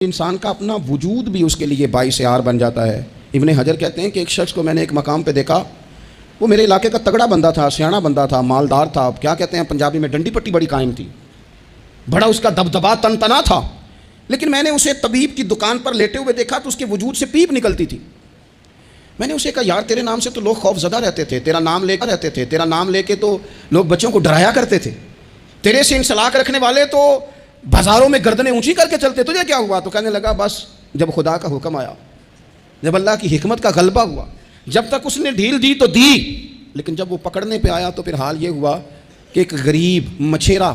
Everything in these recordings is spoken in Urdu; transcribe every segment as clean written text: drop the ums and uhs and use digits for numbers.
انسان کا اپنا وجود بھی اس کے لیے باعث عار بن جاتا ہے۔ ابن حجر کہتے ہیں کہ ایک شخص کو میں نے ایک مقام پہ دیکھا، وہ میرے علاقے کا تگڑا بندہ تھا، سیاںا بندہ تھا، مالدار تھا، اب کیا کہتے ہیں پنجابی میں ڈنڈی پٹی بڑی قائم تھی، بڑا اس کا دبدبا تنتنا تھا، لیکن میں نے اسے طبیب کی دکان پر لیٹے ہوئے دیکھا تو اس کے وجود سے پیپ نکلتی تھی۔ میں نے اسے کہا یار تیرے نام سے تو لوگ خوف زدہ رہتے تھے، تیرا نام لے کے تو لوگ بچوں کو ڈرایا کرتے تھے، تیرے سے انسلاک رکھنے والے تو بازاروں میں گردنیں اونچی کر کے چلتے، تجھے کیا ہوا؟ تو کہنے لگا بس جب خدا کا حکم آیا، جب اللہ کی حکمت کا غلبہ ہوا، جب تک اس نے ڈھیل دی تو دی، لیکن جب وہ پکڑنے پہ آیا تو پھر حال یہ ہوا کہ ایک غریب مچھیرا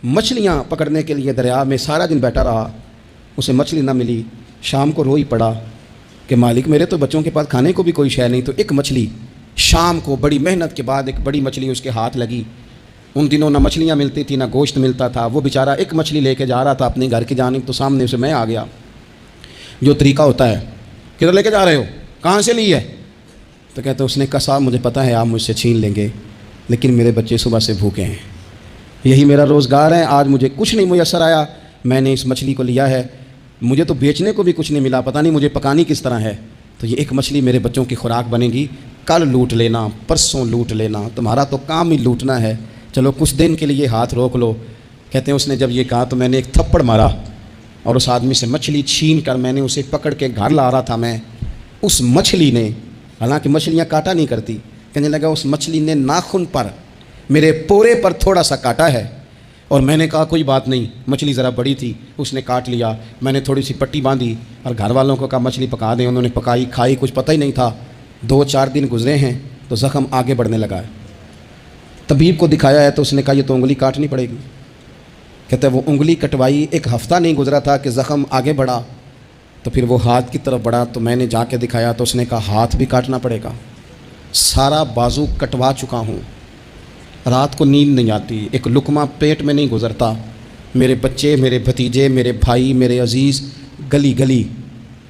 مچھلیاں پکڑنے کے لیے دریا میں سارا دن بیٹھا رہا، اسے مچھلی نہ ملی، شام کو رو ہی پڑا کہ مالک میرے تو بچوں کے پاس کھانے کو بھی کوئی شے نہیں۔ تو ایک مچھلی شام کو بڑی محنت کے بعد ایک بڑی مچھلی اس کے ہاتھ لگی۔ ان دنوں نہ مچھلیاں ملتی تھی نہ گوشت ملتا تھا، وہ بیچارہ ایک مچھلی لے کے جا رہا تھا اپنے گھر کی جانب، تو سامنے سے میں آ گیا، جو طریقہ ہوتا ہے کدھر لے کے جا رہے ہو، کہاں سے لی ہے؟ تو کہتے اس نے کہا صاحب مجھے پتہ ہے آپ مجھ سے چھین لیں گے، لیکن میرے بچے صبح سے بھوکے ہیں، یہی میرا روزگار ہے، آج مجھے کچھ نہیں میسر آیا، میں نے اس مچھلی کو لیا ہے، مجھے تو بیچنے کو بھی کچھ نہیں ملا، پتہ نہیں مجھے پکانی کس طرح ہے، تو یہ ایک مچھلی میرے بچوں کی خوراک بنے گی، کل لوٹ لینا، پرسوں لوٹ لینا، تمہارا تو کام ہی لوٹنا ہے، چلو کچھ دن کے لیے ہاتھ روک لو۔ کہتے ہیں اس نے جب یہ کہا تو میں نے ایک تھپڑ مارا اور اس آدمی سے مچھلی چھین کر میں نے اسے پکڑ کے گھر لا رہا تھا میں، اس مچھلی نے، حالانکہ مچھلیاں کاٹا نہیں کرتی، کہنے لگا اس مچھلی نے ناخن پر میرے پورے پر تھوڑا سا کاٹا ہے، اور میں نے کہا کوئی بات نہیں، مچھلی ذرا بڑی تھی، اس نے کاٹ لیا، میں نے تھوڑی سی پٹی باندھی اور گھر والوں کو کہا مچھلی پکا دیں، انہوں نے پکائی کھائی، کچھ پتہ ہی نہیں تھا، 2-4 دن گزرے ہیں تو زخم آگے بڑھنے لگا ہے۔ طبیب کو دکھایا ہے تو اس نے کہا یہ تو انگلی کاٹنی پڑے گی۔ کہتا ہے وہ انگلی کٹوائی، ایک ہفتہ نہیں گزرا تھا کہ زخم آگے بڑھا، تو پھر وہ ہاتھ کی طرف بڑھا، تو میں نے جا کے دکھایا تو اس نے کہا ہاتھ بھی کاٹنا پڑے گا، سارا بازو کٹوا چکا ہوں، رات کو نیند نہیں آتی، ایک لقمہ پیٹ میں نہیں گزرتا، میرے بچے، میرے بھتیجے، میرے بھائی، میرے عزیز گلی گلی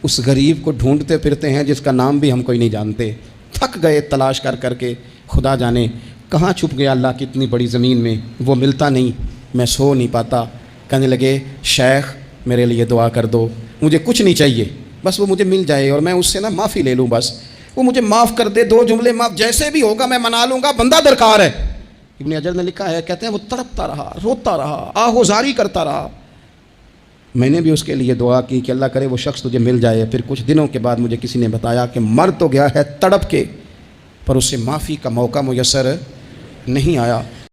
اس غریب کو ڈھونڈتے پھرتے ہیں جس کا نام بھی ہم کوئی نہیں جانتے، تھک گئے تلاش کر کر کے، خدا جانے کہاں چھپ گیا اللہ کی اتنی بڑی زمین میں، وہ ملتا نہیں، میں سو نہیں پاتا۔ کہنے لگے شیخ میرے لیے دعا کر دو، مجھے کچھ نہیں چاہیے، بس وہ مجھے مل جائے اور میں اس سے نا معافی لے لوں، بس وہ مجھے معاف کر دے، 2 جملے معاف، جیسے بھی ہوگا میں منا لوں گا، بندہ درکار ہے۔ ابن حجر نے لکھا ہے، کہتے ہیں وہ تڑپتا رہا، روتا رہا، آہوزاری کرتا رہا، میں نے بھی اس کے لیے دعا کی کہ اللہ کرے وہ شخص تجھے مل جائے۔ پھر کچھ دنوں کے بعد مجھے کسی نے بتایا کہ مر تو گیا ہے تڑپ کے، پر اس سے معافی کا موقع میسر نہیں آیا۔